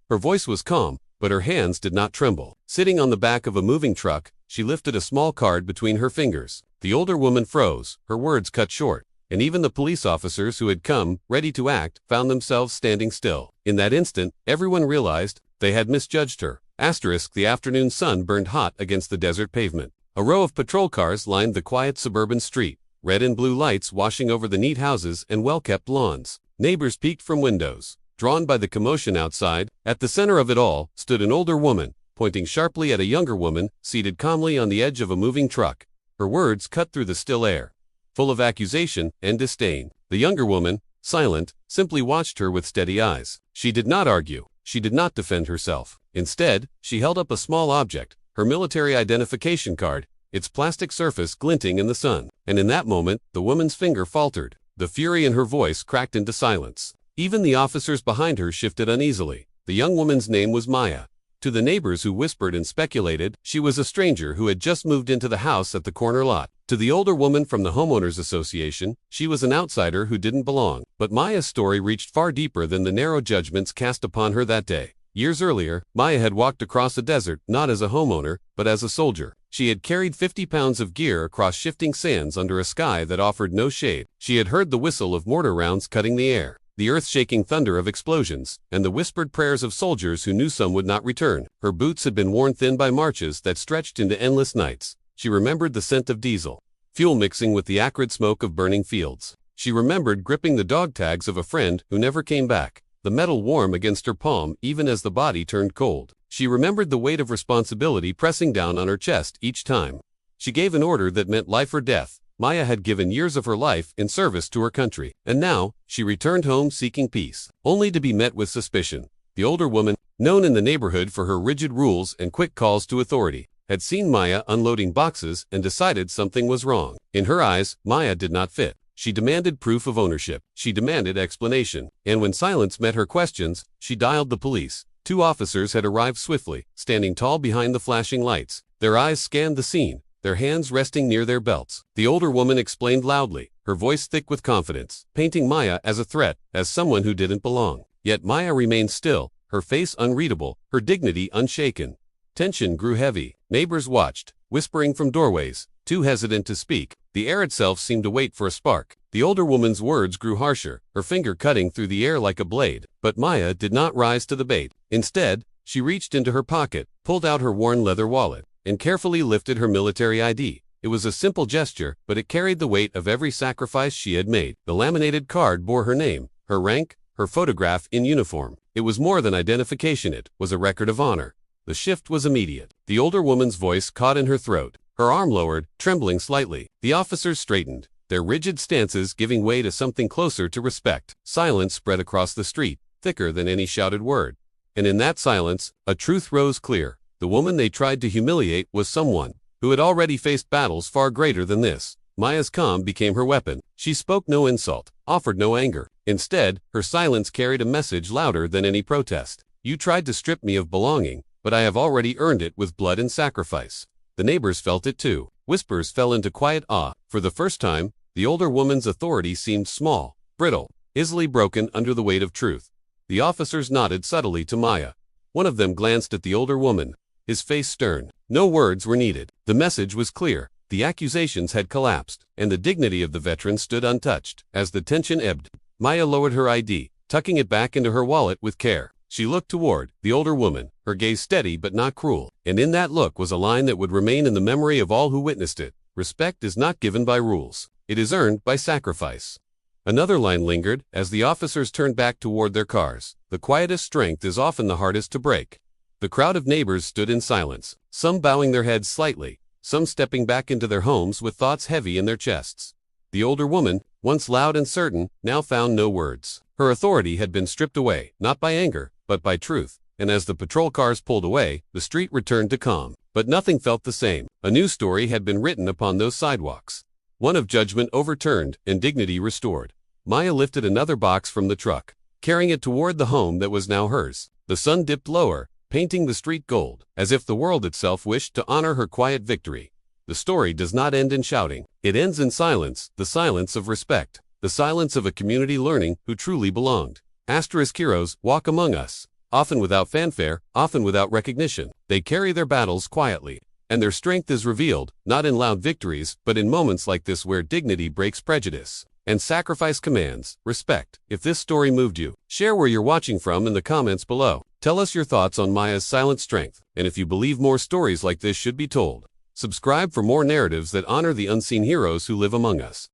Her voice was calm, but her hands did not tremble. Sitting on the back of a moving truck, she lifted a small card between her fingers. The older woman froze, her words cut short, and even the police officers who had come, ready to act, found themselves standing still. In that instant, everyone realized they had misjudged her. The afternoon sun burned hot against the desert pavement. A row of patrol cars lined the quiet suburban street, red and blue lights washing over the neat houses and well-kept lawns. Neighbors peeked from windows, drawn by the commotion outside. At the center of it all stood an older woman, pointing sharply at a younger woman seated calmly on the edge of a moving truck. Her words cut through the still air, full of accusation and disdain. The younger woman, silent, simply watched her with steady eyes. She did not argue. She did not defend herself. Instead, she held up a small object, her military identification card, its plastic surface glinting in the sun. And in that moment, the woman's finger faltered. The fury in her voice cracked into silence. Even the officers behind her shifted uneasily. The young woman's name was Maya. To the neighbors who whispered and speculated, she was a stranger who had just moved into the house at the corner lot. To the older woman from the homeowners association, she was an outsider who didn't belong. But Maya's story reached far deeper than the narrow judgments cast upon her that day. Years earlier, Maya had walked across a desert not as a homeowner, but as a soldier. She had carried 50 pounds of gear across shifting sands under a sky that offered no shade. She had heard the whistle of mortar rounds cutting the air, the earth-shaking thunder of explosions, and the whispered prayers of soldiers who knew some would not return. Her boots had been worn thin by marches that stretched into endless nights. She remembered the scent of diesel fuel mixing with the acrid smoke of burning fields. She remembered gripping the dog tags of a friend who never came back, the metal warm against her palm even as the body turned cold. She remembered the weight of responsibility pressing down on her chest each time she gave an order that meant life or death. Maya had given years of her life in service to her country, and now, she returned home seeking peace, only to be met with suspicion. The older woman, known in the neighborhood for her rigid rules and quick calls to authority, had seen Maya unloading boxes and decided something was wrong. In her eyes, Maya did not fit. She demanded proof of ownership. She demanded explanation. And when silence met her questions, she dialed the police. 2 officers had arrived swiftly, standing tall behind the flashing lights. Their eyes scanned the scene, their hands resting near their belts. The older woman explained loudly, her voice thick with confidence, painting Maya as a threat, as someone who didn't belong. Yet Maya remained still, her face unreadable, her dignity unshaken. Tension grew heavy. Neighbors watched, whispering from doorways, too hesitant to speak. The air itself seemed to wait for a spark. The older woman's words grew harsher, her finger cutting through the air like a blade. But Maya did not rise to the bait. Instead, she reached into her pocket, pulled out her worn leather wallet, and carefully lifted her military ID. It was a simple gesture, but it carried the weight of every sacrifice she had made. The laminated card bore her name, her rank, her photograph in uniform. It was more than identification, it was a record of honor. The shift was immediate. The older woman's voice caught in her throat, her arm lowered, trembling slightly. The officers straightened, their rigid stances giving way to something closer to respect. Silence spread across the street, thicker than any shouted word. And in that silence, a truth rose clear. The woman they tried to humiliate was someone who had already faced battles far greater than this. Maya's calm became her weapon. She spoke no insult, offered no anger. Instead, her silence carried a message louder than any protest. You tried to strip me of belonging, but I have already earned it with blood and sacrifice. The neighbors felt it too. Whispers fell into quiet awe. For the first time, the older woman's authority seemed small, brittle, easily broken under the weight of truth. The officers nodded subtly to Maya. One of them glanced at the older woman, his face stern. No words were needed. The message was clear. The accusations had collapsed, and the dignity of the veteran stood untouched. As the tension ebbed, Maya lowered her ID, tucking it back into her wallet with care. She looked toward the older woman, her gaze steady but not cruel, and in that look was a line that would remain in the memory of all who witnessed it. Respect is not given by rules. It is earned by sacrifice. Another line lingered as the officers turned back toward their cars. The quietest strength is often the hardest to break. The crowd of neighbors stood in silence, some bowing their heads slightly, some stepping back into their homes with thoughts heavy in their chests. The older woman, once loud and certain, now found no words. Her authority had been stripped away, not by anger, but by truth, and as the patrol cars pulled away, the street returned to calm. But nothing felt the same. A new story had been written upon those sidewalks. One of judgment overturned and dignity restored. Maya lifted another box from the truck, carrying it toward the home that was now hers. The sun dipped lower, painting the street gold, as if the world itself wished to honor her quiet victory. The story does not end in shouting. It ends in silence, the silence of respect, the silence of a community learning who truly belonged. Heroes walk among us. often without fanfare, often without recognition. They carry their battles quietly, and their strength is revealed, not in loud victories, but in moments like this where dignity breaks prejudice, and sacrifice commands respect. If this story moved you, share where you're watching from in the comments below. Tell us your thoughts on Maya's silent strength, and if you believe more stories like this should be told. Subscribe for more narratives that honor the unseen heroes who live among us.